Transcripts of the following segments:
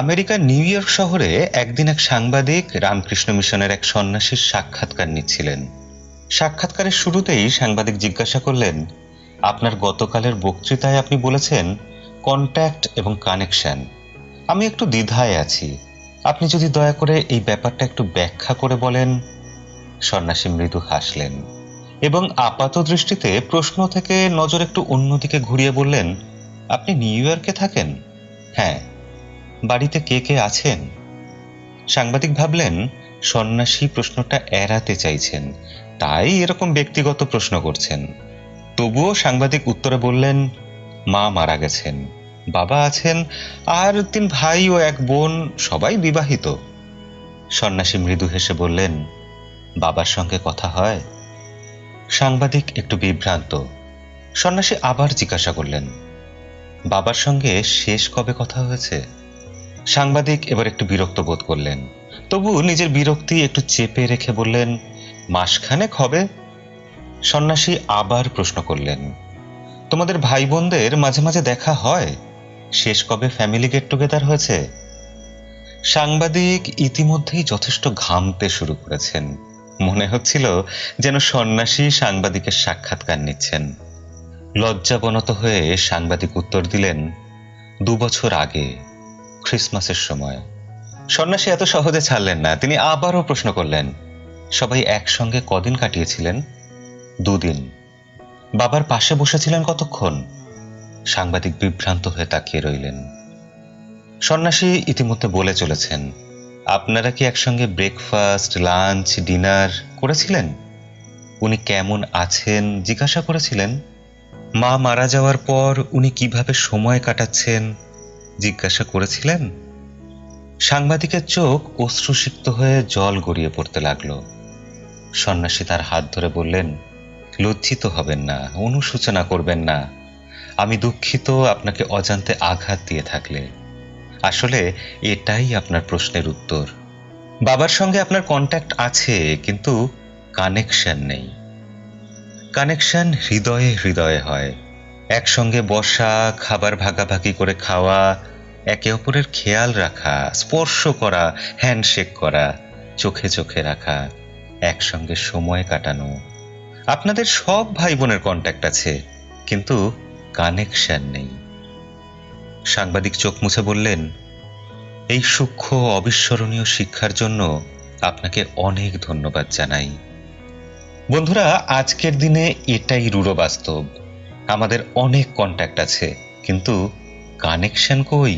আমেরিকার new York শহরে একদিন এক সাংবাদিক রামকৃষ্ণ মিশনের এক সন্ন্যাসীর সাক্ষাৎকার নিচ্ছিলেন। সাক্ষাৎকারের শুরুতেই সাংবাদিক জিজ্ঞাসা করলেন, আপনার গতকালের বক্তৃতায় আপনি বলেছেন কন্ট্যাক্ট এবং কানেকশন। আমি একটু দ্বিধায় আছি, আপনি যদি দয়া করে এই ব্যাপারটা একটু ব্যাখ্যা করে বলেন। সন্ন্যাসী মৃদু হাসলেন এবং আপাত দৃষ্টিতে প্রশ্ন থেকে নজর একটু অন্যদিকে ঘুরিয়ে বললেন, আপনি নিউ ইয়র্কে থাকেন? হ্যাঁ। বাড়িতে কে কে আছেন? সাংবাদিক ভাবলেন সন্ন্যাসী প্রশ্নটা এড়াতে চাইছেন, তাই এরকম ব্যক্তিগত প্রশ্ন করছেন। তবুও সাংবাদিক উত্তরে বললেন, মা মারা গেছেন, বাবা আছেন, আর 3 ভাই ও 1 বোন, সবাই বিবাহিত। সন্ন্যাসী মৃদু হেসে বললেন, বাবার সঙ্গে কথা হয়? সাংবাদিক একটু বিভ্রান্ত। সন্ন্যাসী আবার জিজ্ঞাসা করলেন, বাবার সঙ্গে শেষ কবে কথা হয়েছে? সাংবাদিক এবার একটু বিরক্ত বোধ করলেন, তবু নিজের বিরক্তি একটু চেপে রেখে বললেন, মাসখানেক হবে। সন্ন্যাসী আবার প্রশ্ন করলেন, তোমাদের ভাই বোনদের মাঝে মাঝে দেখা হয়? শেষ কবে ফ্যামিলি গেট টুগেদার হয়েছে? সাংবাদিক ইতিমধ্যেই যথেষ্ট ঘামতে শুরু করেছেন। মনে হচ্ছিল যেন সন্ন্যাসী সাংবাদিকের সাক্ষাৎকার নিচ্ছেন। লজ্জাবনত হয়ে সাংবাদিক উত্তর দিলেন, 2 বছর আগে, ক্রিসমাসের সময়। সন্ন্যাসী এত সহজে ছাড়লেন না, তিনি আবারও প্রশ্ন করলেন, সবাই একসঙ্গে কদিন কাটিয়েছিলেন? 2 দিন। বাবার পাশে বসেছিলেন কতক্ষণ? সাংবাদিক বিভ্রান্ত হয়ে তাকিয়ে রইলেন। সন্ন্যাসী ইতিমধ্যে বলে চলেছেন, আপনারা কি একসঙ্গে ব্রেকফাস্ট, লাঞ্চ, ডিনার করেছিলেন? উনি কেমন আছেন জিজ্ঞাসা করেছিলেন? মা মারা যাওয়ার পর উনি কিভাবে সময় কাটাচ্ছেন জিজ্ঞাসা করেছিলেন? সাংবাদিকের চোখ অশ্রুসিক্ত হয়ে জল গড়িয়ে পড়তে লাগলো। সন্ন্যাসী তার হাত ধরে বললেন, লজ্জিত হবেন না, অনুশোচনা করবেন না। আমি দুঃখিত আপনাকে অজান্তে আঘাত দিয়ে থাকলে। আসলে এটাই আপনার প্রশ্নের উত্তর। বাবার সঙ্গে আপনার কন্ট্যাক্ট আছে, কিন্তু কানেকশন নেই। কানেকশন হৃদয়ে হৃদয়ে হয়। একসঙ্গে বসা, খাবার ভাগাভাগি করে খাওয়া, একে অপরের খেয়াল রাখা, স্পর্শ করা, হ্যান্ডশেক করা, চোখে চোখে রাখা, একসঙ্গে সময় কাটানো। আপনাদের সব ভাই বোনের কন্ট্যাক্ট আছে, কিন্তু কানেকশন নেই। সাংবাদিক চোখ মুছে বললেন, এই সূক্ষ্ম অবিস্মরণীয় শিক্ষার জন্য আপনাকে অনেক ধন্যবাদ জানাই। বন্ধুরা, আজকের দিনে এটাই রূঢ় বাস্তব। আমাদের অনেক কন্ট্যাক্ট আছে, কিন্তু কানেকশন কই?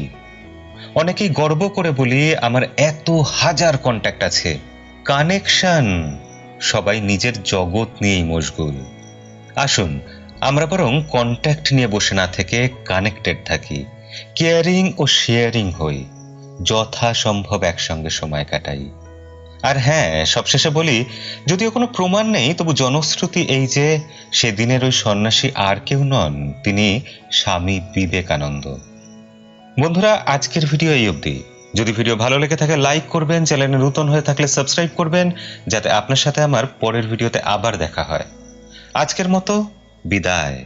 অনেকেই গর্ব করে বলি, আমার এত হাজার কন্ট্যাক্ট আছে। কানেকশন, সবাই নিজের জগৎ নিয়েই মশগুল। আসুন আমরা বরং কন্ট্যাক্ট নিয়ে বসে না থেকে কানেক্টেড থাকি, কেয়ারিং ও শেয়ারিং হই, যথাসম্ভব একসঙ্গে সময় কাটাই। আর হ্যাঁ, সবশেষে বলি, যদিও কোনো প্রমাণ নেই, তবু জনশ্রুতি এই যে সেদিনের ওই সন্ন্যাসী আর কেউ নন, তিনি স্বামী বিবেকানন্দ। বন্ধুরা, আজকের ভিডিও এই অবধি। যদি ভিডিও ভালো লেগে থাকে লাইক করবেন, চ্যানেলে নতুন হয়ে থাকলে সাবস্ক্রাইব করবেন, যাতে আপনার সাথে আমার পরের ভিডিওতে আবার দেখা হয়। আজকের মতো বিদায়।